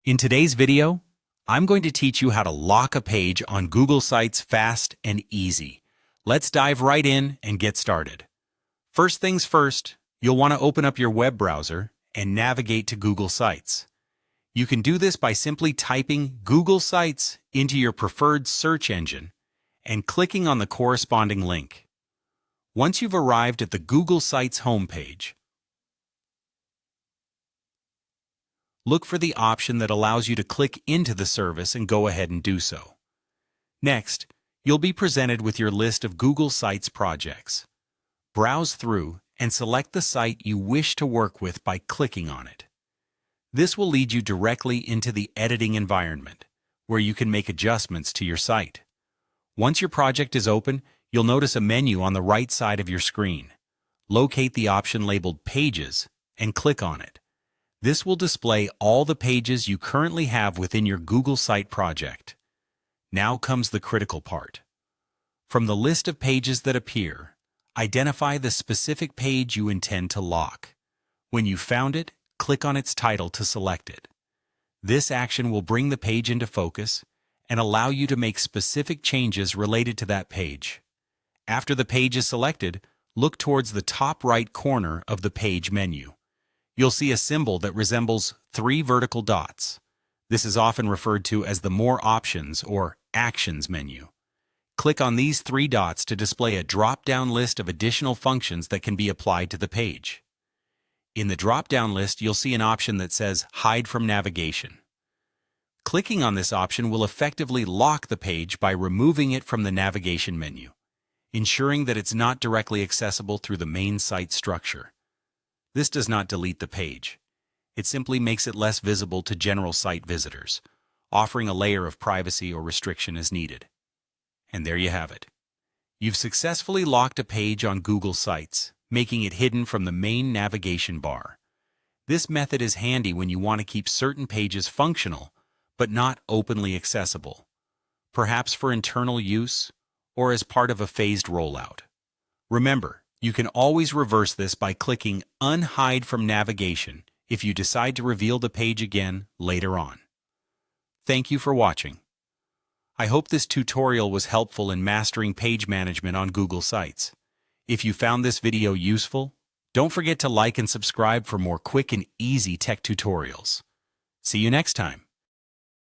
In today's video, I'm going to teach you how to lock a page on Google Sites fast and easy. Let's dive right in and get started. First things first, you'll want to open up your web browser and navigate to Google Sites. You can do this by simply typing Google Sites into your preferred search engine and clicking on the corresponding link. Once you've arrived at the Google Sites homepage, look for the option that allows you to click into the service and go ahead and do so. Next, you'll be presented with your list of Google Sites projects. Browse through and select the site you wish to work with by clicking on it. This will lead you directly into the editing environment, where you can make adjustments to your site. Once your project is open, you'll notice a menu on the right side of your screen. Locate the option labeled Pages and click on it. This will display all the pages you currently have within your Google Site project. Now comes the critical part. From the list of pages that appear, identify the specific page you intend to lock. When you've found it, click on its title to select it. This action will bring the page into focus and allow you to make specific changes related to that page. After the page is selected, look towards the top right corner of the page menu. You'll see a symbol that resembles 3 vertical dots. This is often referred to as the More Options or Actions menu. Click on these 3 dots to display a drop-down list of additional functions that can be applied to the page. In the drop-down list, you'll see an option that says Hide from Navigation. Clicking on this option will effectively lock the page by removing it from the navigation menu, ensuring that it's not directly accessible through the main site structure. This does not delete the page. It simply makes it less visible to general site visitors, offering a layer of privacy or restriction as needed. And there you have it. You've successfully locked a page on Google Sites, making it hidden from the main navigation bar. This method is handy when you want to keep certain pages functional, but not openly accessible, perhaps for internal use or as part of a phased rollout. Remember, you can always reverse this by clicking Unhide from Navigation if you decide to reveal the page again later on. Thank you for watching. I hope this tutorial was helpful in mastering page management on Google Sites. If you found this video useful, don't forget to like and subscribe for more quick and easy tech tutorials. See you next time.